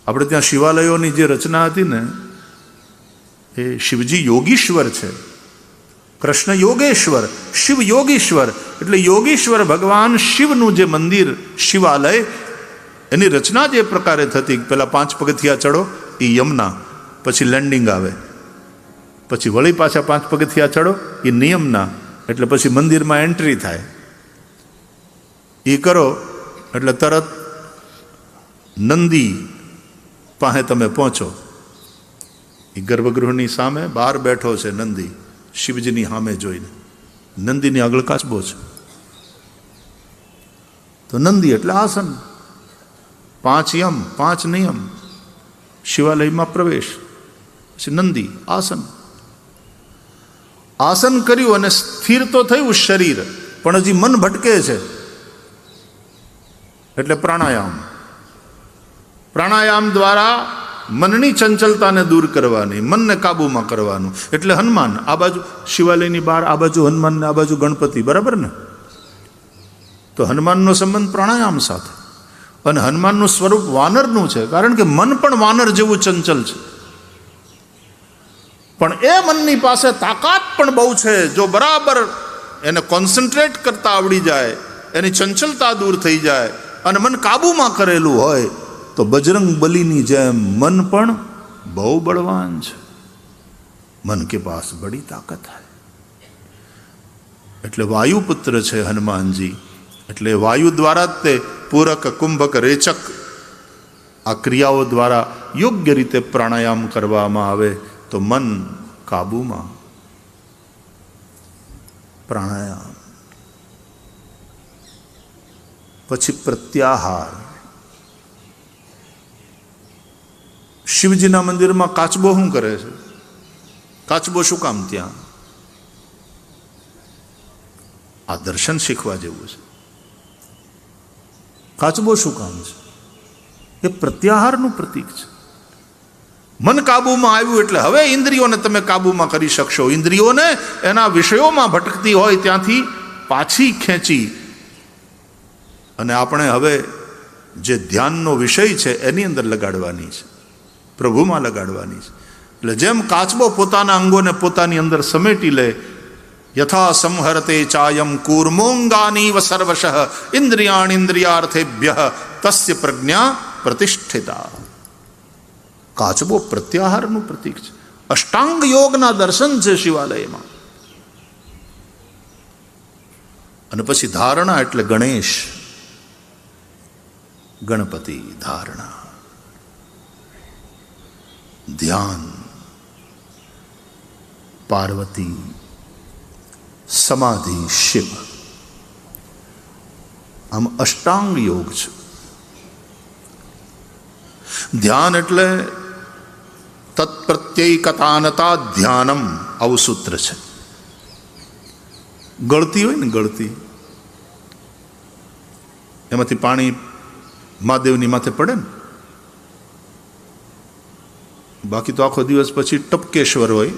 આપણે ત્યાં શિવાલયોની જે રચના હતી ને, એ શિવજી યોગીશ્વર છે, કૃષ્ણ યોગેશ્વર, શિવ યોગીશ્વર. એટલે યોગીશ્વર ભગવાન શિવનું જે મંદિર શિવાલય, એની રચના જે પ્રકારે થતી, પેલા 5 પગથિયા ચડો એ યમના, પછી લેન્ડિંગ આવે, પછી વળી પાછા 5 પગથિયા ચડો એ નિયમના, એટલે પછી મંદિરમાં એન્ટ્રી થાય. એ કરો એટલે તરત નંદી પાસે તમે પહોંચો. એ ગર્ભગૃહની સામે બહાર બેઠો છે નંદી, શિવજીની સામે જોઈને. નંદીની આગળ કાચબો છે. તો નંદી એટલે આસન, 5 યમ 5 નિયમ, શિવાલયમાં પ્રવેશ. પછી નંદી આસન, આસન કર્યું અને સ્થિર તો થયું શરીર, પણ હજી મન ભટકે છે. એટલે પ્રાણાયામ, પ્રાણાયામ દ્વારા મનની ચંચલતાને દૂર કરવાની, મનને કાબૂમાં કરવાનું. એટલે હનુમાન આ બાજુ શિવાલયની બહાર, આ બાજુ હનુમાન ને આ બાજુ ગણપતિ, બરાબર ને? તો હનુમાનનો સંબંધ પ્રાણાયામ સાથે. અને હનુમાનનું સ્વરૂપ વાનરનું છે, કારણ કે મન પણ વાનર જેવું ચંચલ છે. પણ એ મનની પાસે તાકાત પણ બહુ છે. જો બરાબર એને કોન્સન્ટ્રેટ કરતા આવડી જાય, એની ચંચલતા દૂર થઈ જાય અને મન કાબૂમાં કરેલું હોય, તો બજરંગ બલીની જેમ મન પણ બહુ બળવાન છે. મન કે પાસ બડી તાકાત હૈ. એટલે વાયુપુત્ર છે હનુમાનજી. એટલે વાયુ દ્વારા જ તે પૂરક, કુંભક, રેચક આ ક્રિયાઓ દ્વારા યોગ્ય રીતે પ્રાણાયામ કરવામાં આવે તો મન કાબૂમાં. પ્રાણાયામ પછી પ્રત્યાહાર. શિવજીના મંદિરમાં કાચબો શું કરે છે? કાચબો શું કામ ત્યાં? આ દર્શન શીખવા જેવું છે. કાચબો શું કામ છે? એ પ્રત્યાહારનું પ્રતીક છે. મન કાબૂમાં આવ્યું એટલે હવે ઇન્દ્રિયોને તમે કાબૂમાં કરી શકશો. ઇન્દ્રિયોને એના વિષયોમાં ભટકતી હોય ત્યાંથી પાછી ખેંચી અને આપણે હવે જે ધ્યાનનો વિષય છે એની અંદર લગાડવાની છે, પ્રભુમાં લગાડવાની છે. એટલે જેમ કાચબો પોતાના અંગોને પોતાની અંદર સમેટી લે, યથા સંહરતે ચાયમ કૂર્મોંગાનીવ સર્વશઃ ઇન્દ્રિયાણિન્દ્રિયાર્થેભ્યઃ તસ્ય પ્રજ્ઞા પ્રતિષ્ઠિતા. કાચબો પ્રત્યાહારનું પ્રતીક છે. અષ્ટાંગ યોગના દર્શન છે શિવાલયમાં. અને પછી ધારણા એટલે ગણેશ, ગણપતિ, ધારણા, ધ્યાન, પાર્વતી, સમાધિ, શિવ. આમ અષ્ટાંગ યોગ છે. ધ્યાન એટલે તત્પ્રત્યૈકતાનતા ધ્યાનમ, આવું સૂત્ર છે. ગળતી હોય ને, ગળતી, એમાંથી પાણી મહાદેવની માથે પડે ને, બાકી તો આખો દિવસ પછી ટપકેશ્વર હોય.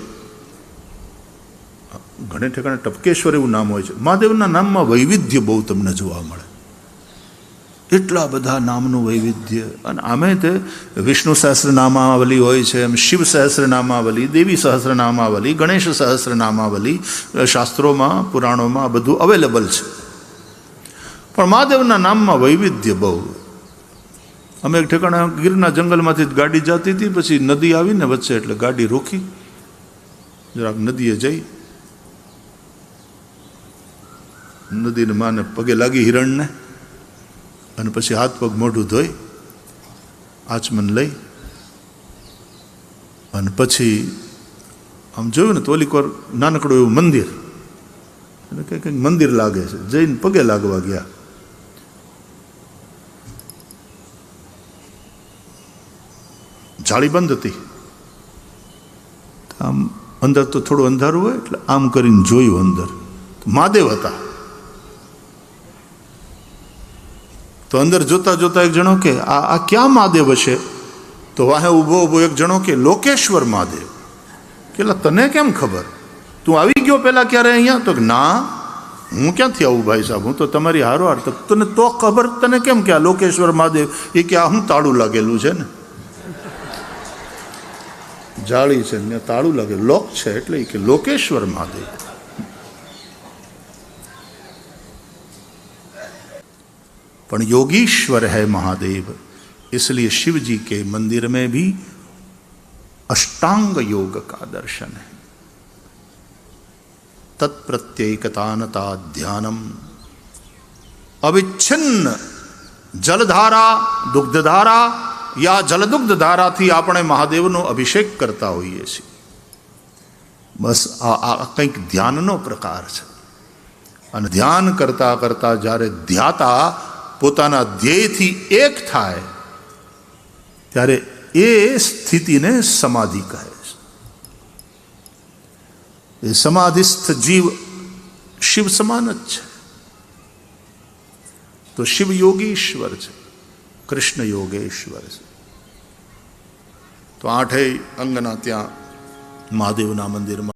ઘણે ઠેકાણે ટપકેશ્વર એવું નામ હોય છે. મહાદેવના નામમાં વૈવિધ્ય બહુ તમને જોવા મળે. એટલા બધા નામનું વૈવિધ્ય. અને આમે તે વિષ્ણુ સહસ્રનામાવલી હોય છે, એમ શિવ સહસ્રનામાવલી, દેવી સહસ્રનામાવલી, ગણેશ સહસ્રનામાવલી શાસ્ત્રોમાં, પુરાણોમાં બધું અવેલેબલ છે. પણ મહાદેવના નામમાં વૈવિધ્ય બહુ. અમે એક ઠેકાણે ગીરના જંગલમાંથી ગાડી જતી હતી, પછી નદી આવીને વચ્ચે, એટલે ગાડી રોકી, જરાક નદીએ જઈ, નદીને માને પગે લાગી, હિરણને, અને પછી હાથ પગ મોઢું ધોઈ, આચમન લઈ, અને પછી આમ જોયું ને તો ઓલી કોર નાનકડું એવું મંદિર, એટલે કંઈક મંદિર લાગે છે, જઈને પગે લાગવા ગયા. જાળી બંધ હતી. આમ અંદર તો થોડું અંધારું હોય, એટલે આમ કરીને જોયું અંદર, મહાદેવ હતા. તો અંદર જોતા જોતા એક જણો કે આ ક્યાં મહાદેવ હશે? તો વાહે ઊભો ઊભો એક જણો કે લોકેશ્વર મહાદેવ. કે તને કેમ ખબર? તું આવી ગયો પહેલાં ક્યારે અહીંયા? તો ના, હું ક્યાંથી આવું ભાઈ સાહેબ, હું તો તમારી હારોહાર. તો તને તો ખબર, તને કેમ કે આ લોકેશ્વર મહાદેવ? એ કે આ હું તાળું લાગેલું છે ને. જાળી છે ને તાળું લાગે, લોક છે, એટલે કે લોકેશ્वर महादेव। पण योगीश्वर है महादेव, इसलिए शिव जी के मंदिर में भी अष्टांग योग का दर्शन है। तत्प्रत्येकतानता ध्यानम, अविच्छिन्न जलधारा दुग्धधारा या जलदुग्ध धारा थी આપણે મહાદેવનો અભિષેક કરતા હોઈએ છીએ। બસ આ કંઈક ધ્યાનનો પ્રકાર છે। અને ધ્યાન કરતા કરતા જ્યારે ધ્યાતા પોતાના ધ્યેયથી એક થાય ત્યારે એ સ્થિતિને સમાધિ કહે છે। એ સમાધિસ્થ જીવ શિવ સમાન જ છે। તો શિવ યોગીશ્વર છે, કૃષ્ણ યોગેશ્વર છે। તો આઠેય અંગના ત્યાં મહાદેવના મંદિરમાં